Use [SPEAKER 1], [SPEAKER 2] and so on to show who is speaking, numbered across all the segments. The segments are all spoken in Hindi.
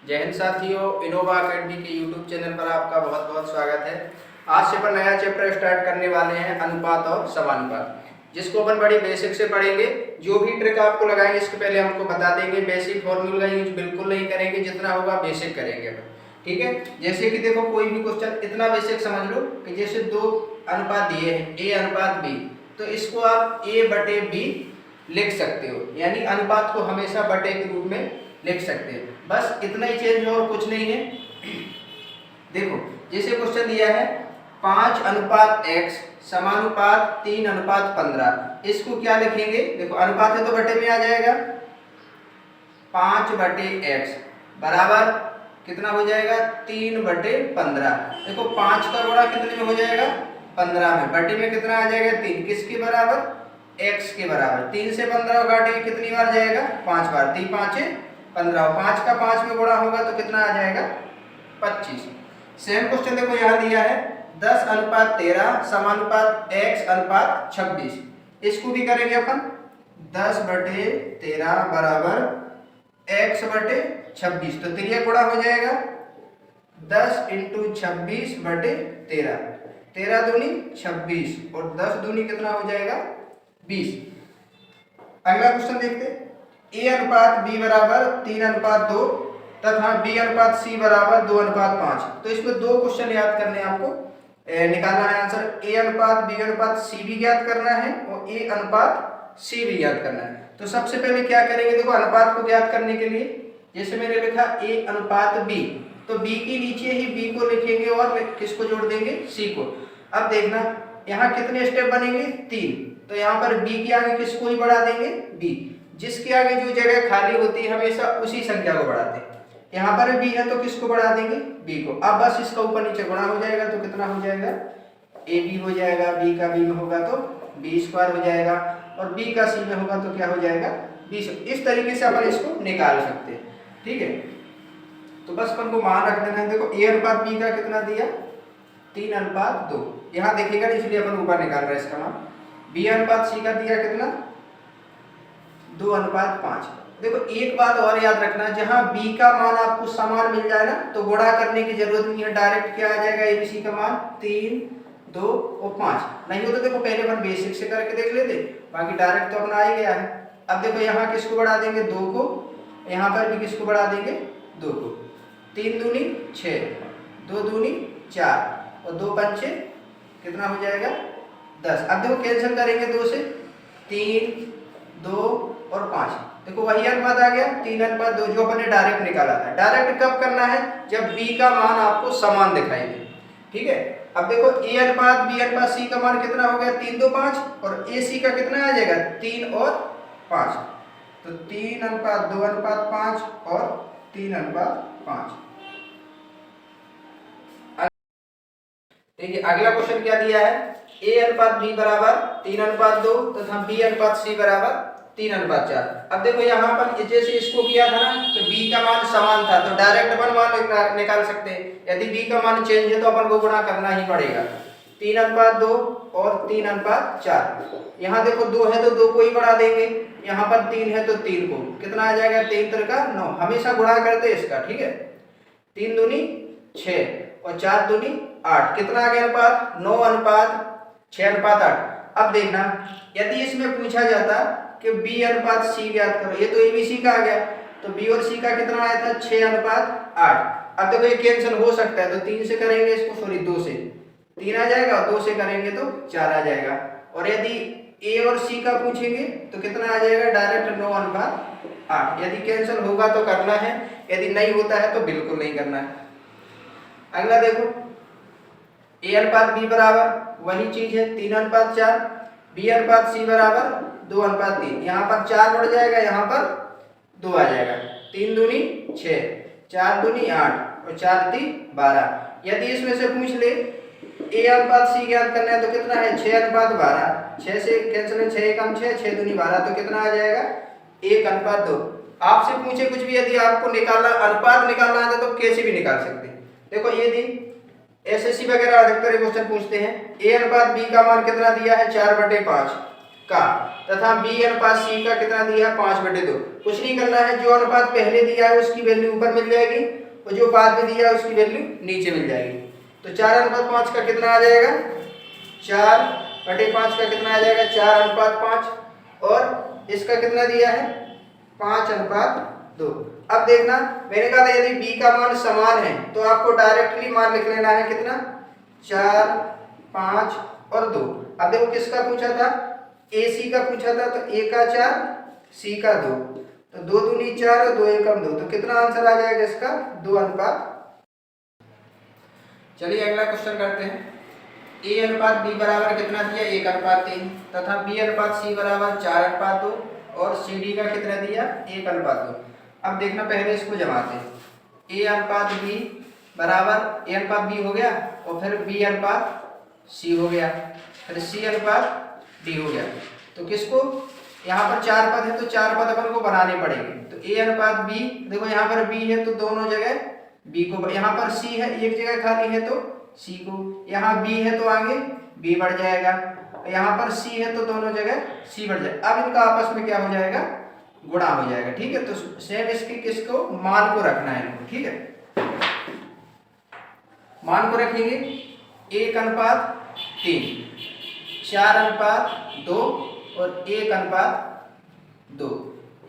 [SPEAKER 1] जय हिंद साथियों, इनोवा एकेडमी के यूट्यूब चैनल पर आपका बहुत बहुत स्वागत है। आज से अपन नया चैप्टर स्टार्ट करने वाले हैं, अनुपात और समानुपात, जिसको अपन बड़ी बेसिक से पढ़ेंगे। जो भी ट्रिक आपको लगाएंगे इसके पहले हमको बता देंगे। बेसिक फॉर्मूला यूज बिल्कुल नहीं करेंगे, जितना होगा बेसिक करेंगे अपन, ठीक है। जैसे कि देखो, कोई भी क्वेश्चन इतना बेसिक समझ लो कि जैसे दो अनुपात दिए हैं, ए अनुपात बी, तो इसको आप ए बटे बी लिख सकते हो, यानी अनुपात को हमेशा बटे के रूप में लिख सकते हैं। बस इतना ही चेंज और कुछ नहीं है। देखो, जैसे क्वेश्चन दिया है 5 अनुपात x समानुपात 3 अनुपात 15, इसको क्या लिखेंगे? देखो, अनुपात है तो बटे में आ जाएगा। 5 बटे x बराबर कितना हो जाएगा? 3 बटे 15। देखो, 5 का गुणा कितने में हो जाएगा? 15 में। बटे में कितना आ जाएगा? 3। किसके बराबर? x के बराबर। 3 से 15 काटेंगे कितनी बार जाएगा? 5 बार। 3 5 15। 5 का 5 में गुणा होगा तो कितना आ जाएगा? 25। सेम क्वेश्चन देखो यहाँ दिया है 10 अनुपात 13 समानुपात x अनुपात 26, इसको भी करेंगे अपन। 10 बटे 13 बराबर x बटे 26, तो त्रिया गुणा हो जाएगा 10 इंटू 26 बटे 13। 13 दूनी 26 और 10 दूनी कितना हो जाएगा? 20। अगला क्वेश्चन देखते हैं। ए अनुपात बी बराबर 3 अनुपात 2 तथा बी अनुपात सी बराबर 2 अनुपात 5। तो इसमें दो क्वेश्चन याद करने हैं आपको, निकालना है आंसर। ए अनुपात बी अनुपात सी भी ज्ञात करना है और ए अनुपात सी भी ज्ञात करना है। तो सबसे पहले क्या करेंगे? देखो, अनुपात को ज्ञात करने के लिए जैसे मैंने लिखा ए अनुपात बी, तो बी के नीचे ही बी को लिखेंगे और किसको जोड़ देंगे? सी को। अब देखना यहाँ कितने स्टेप बनेंगे? 3। तो यहाँ पर बी के आगे किसको ही बढ़ा देंगे? बी। जिसके आगे जो जगह खाली होती है हमेशा उसी संख्या को बढ़ाते हैं। यहाँ पर बी है तो किसको बढ़ा देंगे? बी को। अब बस इसका ऊपर नीचे गुणा हो जाएगा तो कितना हो जाएगा? ए बी हो जाएगा। बी का बी में होगा तो बी स्क्वायर हो जाएगा और बी का सी में होगा तो क्या हो जाएगा? 20। इस तरीके से अपन इसको निकाल सकते हैं, ठीक है। तो बस अपन को मान रख देना है। देखो, ए अनुपात बी का कितना दिया? 3 अनुपात 2। यहाँ देखिएगा, इसलिए अपन ऊपर निकाल रहे हैं इसका मान। बी अनुपात सी का दिया कितना? 2 अनुपात 5। देखो, एक बात और याद रखना, जहां b का मान आपको समान मिल जाए ना तो गुणा करने की जरूरत नहीं है, डायरेक्ट क्या आ जाएगा? abc का मान 3 2 और 5। नहीं हो तो देखो पहले अपन बेसिक से करके देख लेते, बाकी डायरेक्ट तो अपना आ ही गया है। अब देखो, यहाँ किसको बढ़ा देंगे? 2 को। यहाँ पर भी किसको बढ़ा देंगे? 2 को। 3 दूनी 6, 2 दूनी 4 और 2 पंचे कितना हो जाएगा? 10। अब देखो, कैंसिल करेंगे 2 से, 3 2 और 5। देखो, वही अनुपात आ गया 3 अनुपात 2, जो अपने डायरेक्ट निकाला था। डायरेक्ट कब करना है? जब b का मान आपको समान दिखाई दे, ठीक है। अब देखो, a अनुपात b अनुपात c का मान कितना हो गया? 3 2 5 और ac का कितना आ जाएगा? 3 और 5। तो 3 अनुपात 2 अनुपात 5 और 3 अनुपात 5। देखिए, अगला क्वेश्चन क्या दिया है? a अनुपात b बराबर 3 अनुपात 2 तथा b अनुपात c बराबर 3 अनुपात 4। अब देखो, यहाँ पर जैसे इसको किया था ना तो b का मान समान था तो डायरेक्ट अपन मान निकाल सकते हैं। यदि b का मान चेंज है तो अपन को गुणा करना ही पड़ेगा। 3 अनुपात 2 और 3 अनुपात 4। यहाँ देखो, 2 है तो 2 को ही बढ़ा देंगे। यहाँ पर 3 है तो 3 को। कितना आ जाएगा? 3 3 का 9। हमेशा गुणा करते इसका, ठीक है। 3 दूनी 6 और 4 दूनी 8। कितना आ गया अनुपात? 9 अनुपात 6 अनुपात 8। अब देखना, यदि इसमें पूछा जाता कि b अनुपात c ज्ञात करो, ये तो abc का आ गया, तो b और c का कितना आया था? 6 अनुपात 8। अब देखो, ये कैंसिल हो सकता है तो 3 से करेंगे इसको, सॉरी 2 से 3 आ जाएगा और 2 से करेंगे तो 4 आ जाएगा। और यदि a और c का पूछेंगे तो कितना आ जाएगा? डायरेक्ट 9 अनुपात 8। यदि कैंसिल होगा तो करना है, यदि नहीं होता है तो बिल्कुल नहीं करना है। अगला देखो, a अनुपात b बराबर वही चीज है 3 अनुपात 4, b अनुपात c बराबर 2 अनुपात 3। यहाँ पर 4 बढ़ जाएगा, यहाँ पर 2 आ जाएगा। 3 दूनी 6, 4 दूनी 8 और 4 3 12। यदि इसमें से पूछ ले a अनुपात c ज्ञात करना है तो कितना है? 6 अनुपात 12। 6 से कैंसिल है, 6 कम 6, 6 दूनी 12, तो कितना आ जाएगा? 1 अनुपात 2। आपसे पूछे कुछ भी, यदि आपको निकालना अनुपात निकालना है तो कैसे भी निकाल सकते हैं। देखो, यदि एसएससी वगैरह अधिकतर क्वेश्चन पूछते हैं, a अनुपात b का मान कितना दिया है? 4 बटे 5। का, तथा b अनुपात c का कितना दिया है 5/2। कुछ नहीं करना है, जो अनुपात पहले दिया है उसकी वैल्यू ऊपर मिल जाएगी और जो बाद में दिया है उसकी वैल्यू नीचे मिल जाएगी। तो 4:5 का कितना आ जाएगा 4/5 का कितना आ जाएगा 4:5, और इसका कितना दिया है 5:2। अब देखना, मैंने कहा था यदि b का मान समान है तो आपको डायरेक्टली मान लिख लेना है कितना 4, 5 और 2। अब देखो किसका पूछा था, AC का पूछा था, तो A का 4 C का 2, तो 2 दूनी 4 और 2 एकम 2, तो कितना आंसर आ जाएगा इसका 2:। चलिए अगला क्वेश्चन करते हैं। A अनुपात B बराबर कितना दिया 1:3, तथा B अनुपात C बराबर 4:2 और CD का कितना दिया 1:2। अब देखना, पहले इसको जमाते हैं। A अनुपात B बराबर A अनुपात B हो गया, और फिर B अनुपात C हो गया, फिर C अनुपात D हो गया। तो किसको, यहाँ पर 4 पद है तो 4 पद अपन को बनाने पड़ेंगे। तो A अनुपात B, देखो यहाँ पर B है तो दोनों जगह B को, यहाँ पर C है एक जगह खाली है तो C को, यहाँ B है तो आगे B बढ़ जाएगा, यहाँ पर C है तो दोनों जगह C बढ़ जाएगा। अब इनका आपस में क्या हो जाएगा, गुणा हो जाएगा। ठीक है, तो सेम इसके किसको, मान को रखना है इनको। ठीक है, मान को रखेंगे 1:3, 4:2 और 1:2।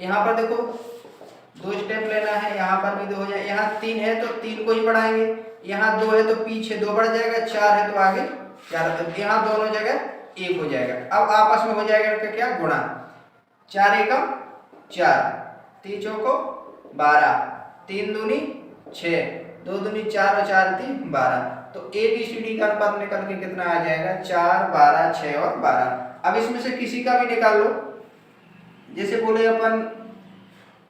[SPEAKER 1] यहाँ पर देखो 2 स्टेप लेना है, यहाँ पर भी 2 हो जाए, यहाँ 3 है तो 3 को ही बढ़ाएंगे, यहाँ 2 है तो पीछे 2 बढ़ जाएगा, 4 है तो आगे 4, तो यहाँ दोनों जगह 1 हो जाएगा। अब आपस में हो जाएगा इनका क्या, गुणा। 4 एकम 4, 3 चौको 12, 3 दूनी 6, 2 दूनी 4 और 4 3 12। तो ABCD का अनुपात निकल के कितना आ जाएगा 4, 12, 6 और 12। अब इसमें से किसी का भी निकाल लो, जैसे बोले अपन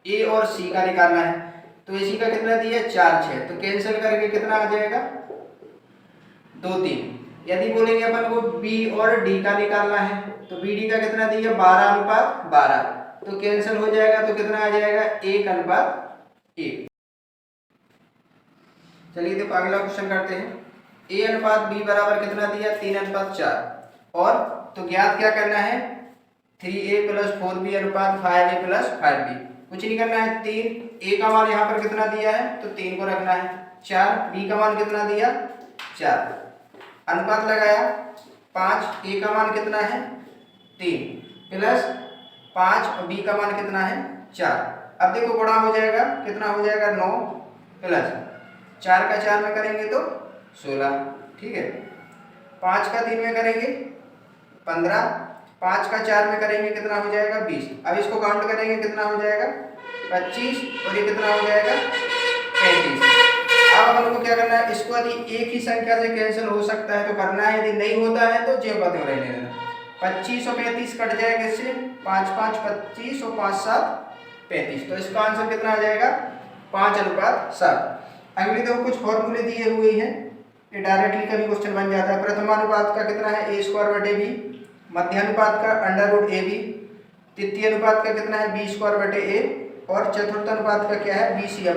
[SPEAKER 1] A और C का निकालना है, तो AC का कितना दिया 4, 6, तो कैंसिल करके कितना आ जाएगा 2, 3। यदि बोलेंगे अपन को B और D का निकालना है, तो BD का कितना दिया 12:12, तो कैंसिल हो जाएगा, तो कितना आ जाएगा 1:1। चलिए देखो अगला क्वेश्चन करते हैं। A अनुपात B बराबर कितना दिया 3:4, और तो ज्ञात क्या करना है 3A + 4B अनुपात 5A + 5B। कुछ नहीं करना है, 3 A का मान यहाँ पर कितना दिया है तो 3 को रखना है, 4 B का मान कितना दिया 4, अनुपात लगाया 5 A का मान कितना है 3 प्लस 5 और B का मान कितना है 4। अब देखो गुणा हो जाएगा, कितना हो जाएगा 9 प्लस 4 का 4 में करेंगे तो 16। ठीक है, 5 का 3 में करेंगे 15, 5 का 4 में करेंगे कितना हो जाएगा 20। अब इसको काउंट करेंगे कितना हो जाएगा 25, और ये कितना हो जाएगा 35। अब अपन को क्या करना है, इसको यदि एक ही संख्या से कैंसिल हो सकता है तो करना है, यदि नहीं होता है तो जो बातें रहने देना। 25 और 35 कट जाएगा, इससे 5 5 25 और 5 7 35, तो इसका आंसर कितना आ जाएगा 5:7। अगली देखो कुछ फॉर्मूले दिए हुए हैं, ये डायरेक्टली कभी क्वेश्चन बन जाता है। प्रथमानुपात का कितना है A²/B, मध्यानुपात का √AB, तृतीय अनुपात का कितना है B²/A, और चतुर्थ अनुपात का क्या है BC/A।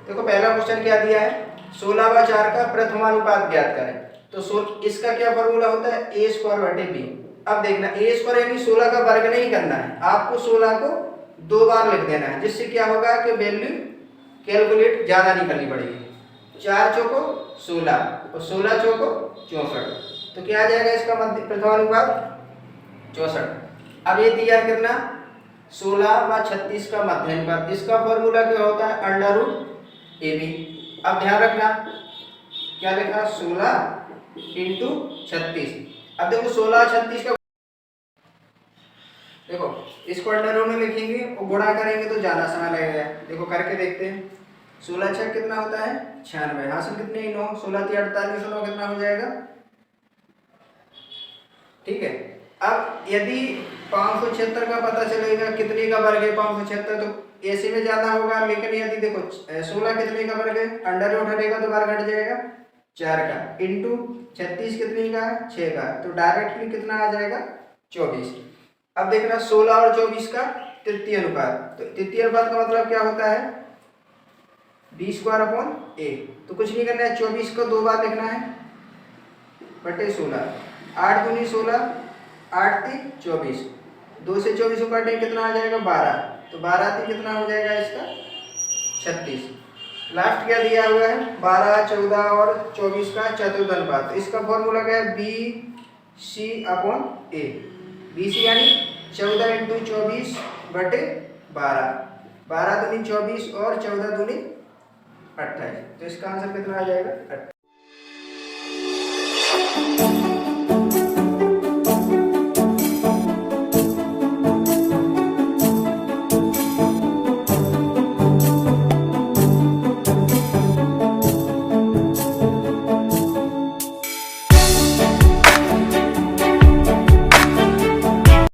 [SPEAKER 1] देखो पहला क्वेश्चन क्या दिया है 16/4 का प्रथमानुपात ज्ञात करें, तो इसका क्या फॉर्मूला होता है A²/B। अब देखना A² यानी 16 का वर्ग नहीं करना है, आपको 16 को 2 बार लिख देना है, जिससे क्या होगा कि वैल्यू कैलकुलेट ज्यादा नहीं करनी पड़ेगी। 4 चौको 16 और 16 चौको 64, तो क्या आ जाएगा इसका प्रथमानुपात 64। अब ये दिया कितना 16/36 का मध्यानुपात, इसका फॉर्मूला क्या होता है √AB। अब ध्यान रखना क्या लिखा 16 × 36। अब देखो 16 36 का देखो इसको अंडर में लिखेंगे और गुणा करेंगे तो ज्यादा समय लगेगा। देखो करके देखते हैं, 16 छः कितना होता है 96, हासिल कितने 9, 16 × 48 9 कितना हो जाएगा। ठीक है, अब यदि 576 का पता चलेगा कितने का वर्ग है 576, तो ऐसे में ज्यादा होगा, लेकिन यदि देखो 16 कितने का वर्ग है अंडर उठाएगा तो वर्ग हट जाएगा 4 का, इंटू 36 कितने का 6 का, तो डायरेक्टली कितना आ जाएगा 24। अब देखना 16 और 24 का तृतीय अनुपात, तो तृतीय अनुपात का मतलब क्या होता है B²/A। तो कुछ नहीं करना है, 24 को 2 बार लिखना है बटे 16, 8 दूनी 16, 8 3 24, 2 से 24 को काटेंगे कितना आ जाएगा 12, तो 12 3 कितना हो जाएगा इसका 36। लास्ट क्या दिया हुआ है 12 14 और 24 का चतुर्थ अनुपात, तो इसका फॉर्मूला क्या है BC/A, BC यानी 14 × 24 बटे 12, 12 दूनी 24 और 14 दूनी 28, तो इसका आंसर कितना आ जाएगा 28।